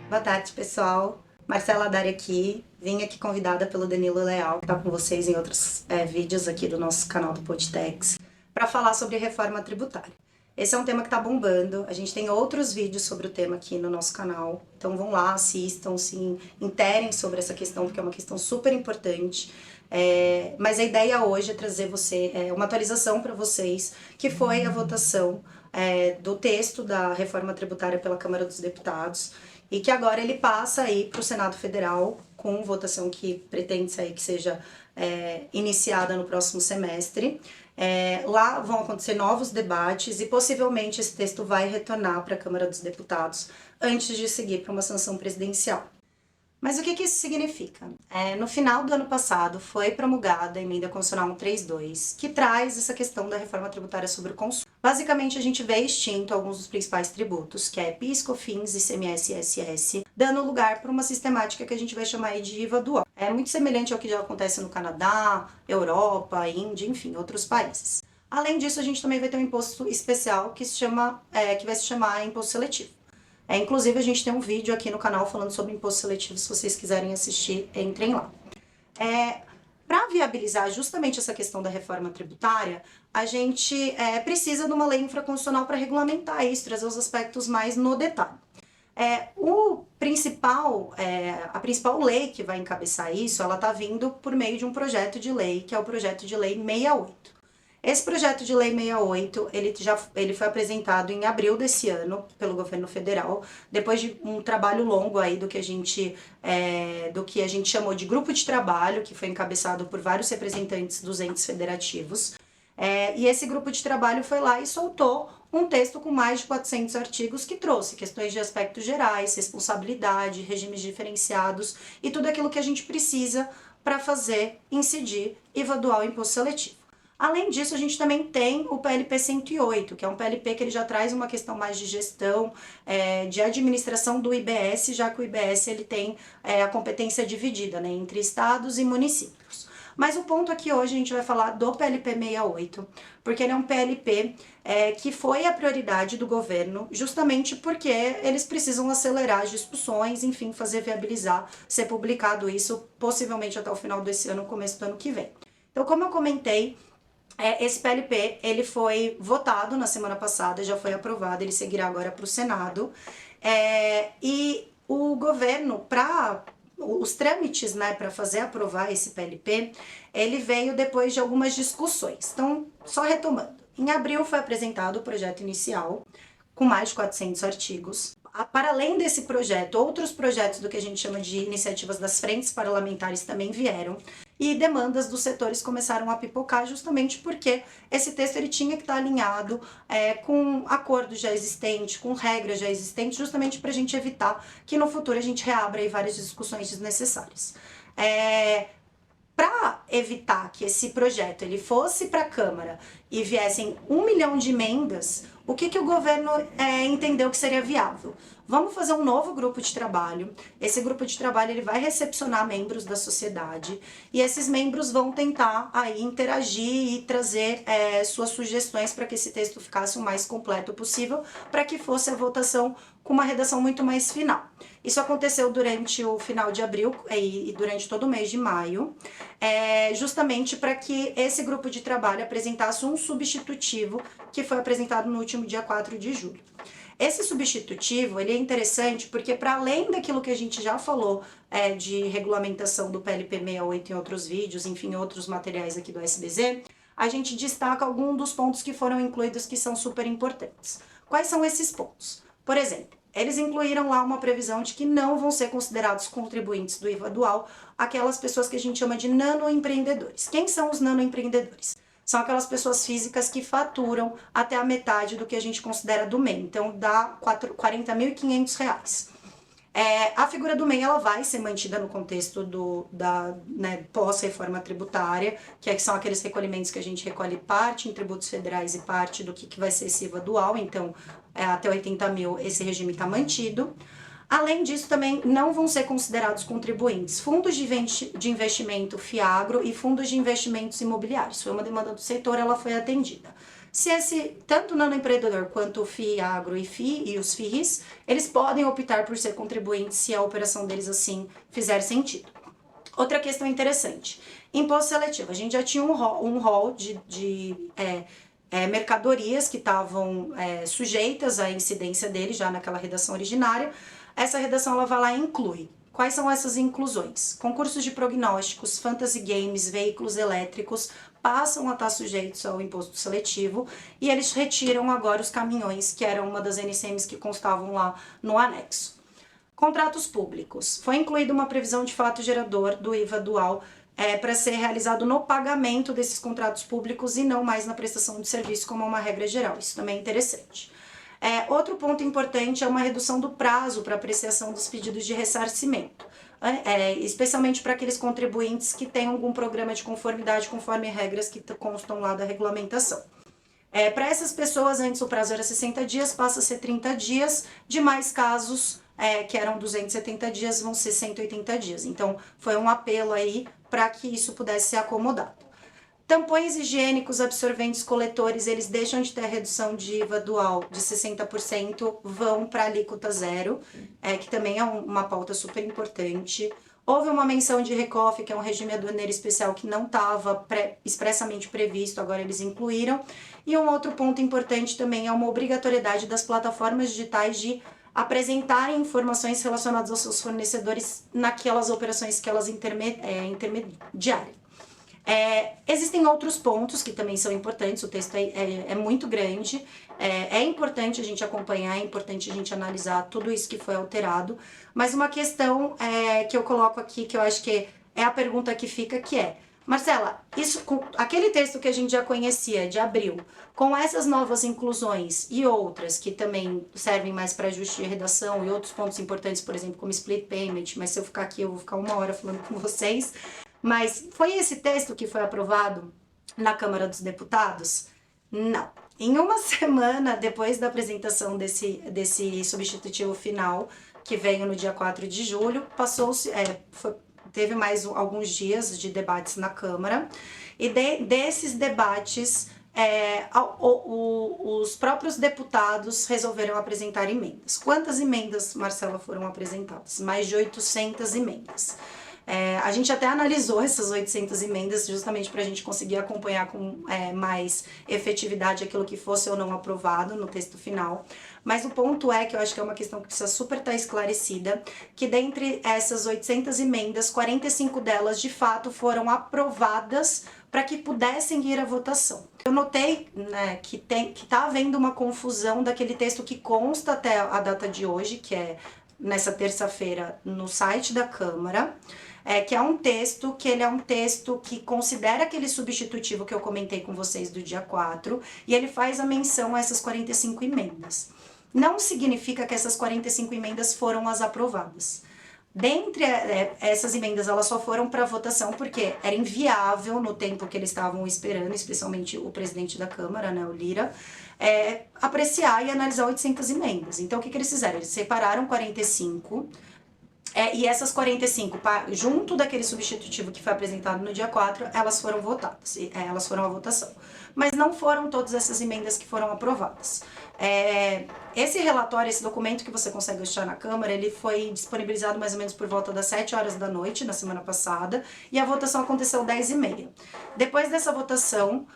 Boa tarde, pessoal. Marcela Dari aqui. Vim aqui convidada pelo Danilo Leal, que está com vocês em outros vídeos aqui do nosso canal do Podtex, para falar sobre reforma tributária. Esse é um tema que está bombando. A gente tem outros vídeos sobre o tema aqui no nosso canal. Então vão lá, assistam, se interem sobre essa questão, porque é uma questão super importante. Mas a ideia hoje é trazer uma atualização para vocês, que foi a votação do texto da reforma tributária pela Câmara dos Deputados, e que agora ele passa aí para o Senado Federal, com votação que pretende aí que seja iniciada no próximo semestre. Lá vão acontecer novos debates e possivelmente esse texto vai retornar para a Câmara dos Deputados antes de seguir para uma sanção presidencial. Mas o que isso significa? No final do ano passado foi promulgada a Emenda Constitucional 132, que traz essa questão da reforma tributária sobre o consumo. Basicamente, a gente vê extinto alguns dos principais tributos, que é PIS, COFINS, ICMS e ISS, dando lugar para uma sistemática que a gente vai chamar aí de IVA dual. É muito semelhante ao que já acontece no Canadá, Europa, Índia, enfim, outros países. Além disso, a gente também vai ter um imposto especial que vai se chamar imposto seletivo. Inclusive, a gente tem um vídeo aqui no canal falando sobre imposto seletivo, se vocês quiserem assistir, entrem lá. Para viabilizar justamente essa questão da reforma tributária, a gente precisa de uma lei infraconstitucional para regulamentar isso, trazer os aspectos mais no detalhe. A principal lei que vai encabeçar isso, ela está vindo por meio de um projeto de lei, que é o projeto de lei 68. Esse projeto de lei 68, ele foi apresentado em abril desse ano pelo governo federal, depois de um trabalho longo aí do que a gente chamou de grupo de trabalho, que foi encabeçado por vários representantes dos entes federativos. E esse grupo de trabalho foi lá e soltou um texto com mais de 400 artigos que trouxe questões de aspectos gerais, responsabilidade, regimes diferenciados e tudo aquilo que a gente precisa para fazer incidir IVA dual e imposto seletivo. Além disso, a gente também tem o PLP 108, que é um PLP que ele já traz uma questão mais de gestão, de administração do IBS, já que o IBS ele tem a competência dividida, né, entre estados e municípios. Mas o ponto aqui hoje a gente vai falar do PLP 68, porque ele é um PLP que foi a prioridade do governo, justamente porque eles precisam acelerar as discussões, enfim, fazer viabilizar, ser publicado isso possivelmente até o final desse ano, começo do ano que vem. Então, como eu comentei, esse PLP ele foi votado na semana passada, já foi aprovado, ele seguirá agora para o Senado. E o governo, para os trâmites, né, para fazer aprovar esse PLP, ele veio depois de algumas discussões. Então, só retomando, em abril foi apresentado o projeto inicial, com mais de 400 artigos. Para além desse projeto, outros projetos do que a gente chama de iniciativas das frentes parlamentares também vieram, e demandas dos setores começaram a pipocar justamente porque esse texto ele tinha que estar alinhado com acordos já existentes, com regras já existentes, justamente para a gente evitar que no futuro a gente reabra aí várias discussões desnecessárias. Para evitar que esse projeto ele fosse para a Câmara e viessem 1 milhão de emendas, o que o governo entendeu que seria viável? Vamos fazer um novo grupo de trabalho. Esse grupo de trabalho ele vai recepcionar membros da sociedade e esses membros vão tentar aí interagir e trazer suas sugestões para que esse texto ficasse o mais completo possível, para que fosse a votação com uma redação muito mais final. Isso aconteceu durante o final de abril e durante todo o mês de maio, justamente para que esse grupo de trabalho apresentasse um substitutivo que foi apresentado no último dia 4 de julho. Esse substitutivo ele é interessante porque, para além daquilo que a gente já falou de regulamentação do PLP 68 em outros vídeos, enfim, outros materiais aqui do SBZ, a gente destaca alguns dos pontos que foram incluídos que são super importantes. Quais são esses pontos? Por exemplo, eles incluíram lá uma previsão de que não vão ser considerados contribuintes do IVA dual aquelas pessoas que a gente chama de nanoempreendedores. Quem são os nanoempreendedores? São aquelas pessoas físicas que faturam até a metade do que a gente considera do MEI, então dá R$ 40.500. A figura do MEI ela vai ser mantida no contexto pós-reforma tributária, que são aqueles recolhimentos que a gente recolhe parte em tributos federais e parte do que vai ser esse IVA dual, então até 80 mil esse regime está mantido. Além disso, também não vão ser considerados contribuintes fundos de investimento FIAGRO e fundos de investimentos imobiliários. Foi uma demanda do setor, ela foi atendida. se tanto o nanoempreendedor quanto o FII Agro e os FIIs, eles podem optar por ser contribuintes se a operação deles assim fizer sentido. Outra questão interessante, imposto seletivo. A gente já tinha um rol de mercadorias que estavam sujeitas à incidência dele já naquela redação originária. Essa redação ela vai lá e inclui. Quais são essas inclusões? Concursos de prognósticos, fantasy games, veículos elétricos passam a estar sujeitos ao imposto seletivo e eles retiram agora os caminhões, que eram uma das NCMs que constavam lá no anexo. Contratos públicos. Foi incluída uma previsão de fato gerador do IVA dual para ser realizado no pagamento desses contratos públicos e não mais na prestação de serviço como uma regra geral. Isso também é interessante. Outro ponto importante é uma redução do prazo para apreciação dos pedidos de ressarcimento, especialmente para aqueles contribuintes que têm algum programa de conformidade conforme regras que constam lá da regulamentação. Para essas pessoas, antes o prazo era 60 dias, passa a ser 30 dias, demais casos que eram 270 dias vão ser 180 dias. Então, foi um apelo aí para que isso pudesse ser acomodado. Tampões higiênicos, absorventes, coletores, eles deixam de ter a redução de IVA dual de 60%, vão para alíquota zero, que também é uma pauta super importante. Houve uma menção de RECOFE, que é um regime aduaneiro especial que não estava expressamente previsto, agora eles incluíram. E um outro ponto importante também é uma obrigatoriedade das plataformas digitais de apresentarem informações relacionadas aos seus fornecedores naquelas operações que elas intermediarem. Existem outros pontos que também são importantes, o texto é muito grande, é importante a gente acompanhar, é importante a gente analisar tudo isso que foi alterado, mas uma questão que eu coloco aqui, que eu acho que é a pergunta que fica, que é: Marcela, aquele texto que a gente já conhecia de abril, com essas novas inclusões e outras que também servem mais para ajuste de redação e outros pontos importantes, por exemplo, como split payment, mas se eu ficar aqui eu vou ficar 1 hora falando com vocês, mas foi esse texto que foi aprovado na Câmara dos Deputados? Não. Em uma semana depois da apresentação desse substitutivo final, que veio no dia 4 de julho, teve mais alguns dias de debates na Câmara, e desses debates, os próprios deputados resolveram apresentar emendas. Quantas emendas, Marcela, foram apresentadas? Mais de 800 emendas. A gente até analisou essas 800 emendas justamente para a gente conseguir acompanhar com mais efetividade aquilo que fosse ou não aprovado no texto final. Mas o ponto que eu acho que é uma questão que precisa super estar esclarecida, que dentre essas 800 emendas, 45 delas de fato foram aprovadas para que pudessem ir à votação. Eu notei que está havendo uma confusão daquele texto que consta até a data de hoje, que é nessa terça-feira no site da Câmara, que é um texto que considera aquele substitutivo que eu comentei com vocês do dia 4, e ele faz a menção a essas 45 emendas. Não significa que essas 45 emendas foram as aprovadas. Dentre essas emendas, elas só foram para votação porque era inviável no tempo que eles estavam esperando, especialmente o presidente da Câmara, o Lira, apreciar e analisar 800 emendas. Então, o que eles fizeram? Eles separaram 45, e essas 45, junto daquele substitutivo que foi apresentado no dia 4, elas foram votadas, elas foram à votação. Mas não foram todas essas emendas que foram aprovadas. Esse relatório, esse documento que você consegue achar na Câmara, ele foi disponibilizado mais ou menos por volta das 7 horas da noite, na semana passada, e a votação aconteceu 10h30. Depois dessa votação,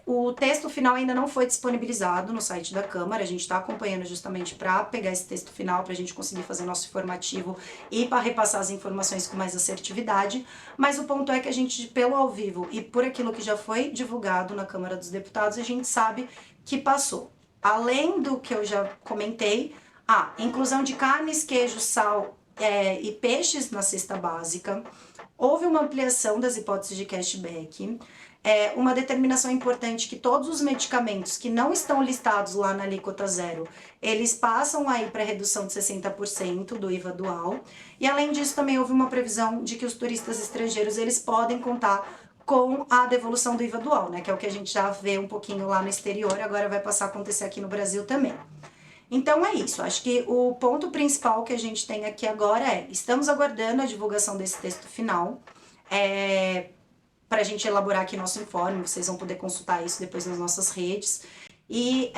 o texto final ainda não foi disponibilizado no site da Câmara, a gente está acompanhando justamente para pegar esse texto final, para a gente conseguir fazer nosso informativo e para repassar as informações com mais assertividade, mas o ponto é que a gente, pelo ao vivo e por aquilo que já foi divulgado na Câmara dos Deputados, a gente sabe que passou. Além do que eu já comentei, a inclusão de carnes, queijo, sal e peixes na cesta básica, houve uma ampliação das hipóteses de cashback, uma determinação importante que todos os medicamentos que não estão listados lá na alíquota zero, eles passam aí para redução de 60% do IVA dual, e além disso também houve uma previsão de que os turistas estrangeiros eles podem contar com a devolução do IVA dual, que é o que a gente já vê um pouquinho lá no exterior, agora vai passar a acontecer aqui no Brasil também. Então é isso, acho que o ponto principal que a gente tem aqui agora estamos aguardando a divulgação desse texto final, para a gente elaborar aqui nosso informe, vocês vão poder consultar isso depois nas nossas redes. E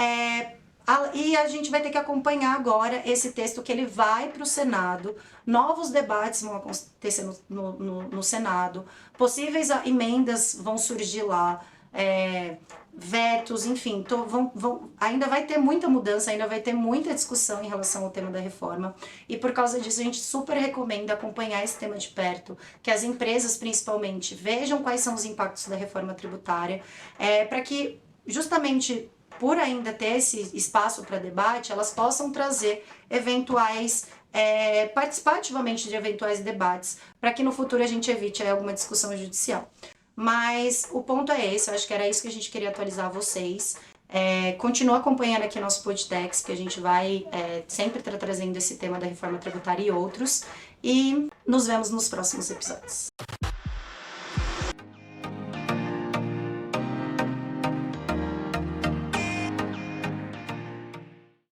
a gente vai ter que acompanhar agora esse texto que ele vai para o Senado, novos debates vão acontecer no Senado, possíveis emendas vão surgir lá, vetos, enfim, ainda vai ter muita mudança, ainda vai ter muita discussão em relação ao tema da reforma, e por causa disso a gente super recomenda acompanhar esse tema de perto, que as empresas principalmente vejam quais são os impactos da reforma tributária, para que justamente por ainda ter esse espaço para debate, elas possam trazer participar ativamente de eventuais debates, para que no futuro a gente evite alguma discussão judicial. Mas o ponto é esse, eu acho que era isso que a gente queria atualizar vocês. Continua acompanhando aqui nosso Podtext, que a gente vai sempre estar trazendo esse tema da reforma tributária e outros. E nos vemos nos próximos episódios.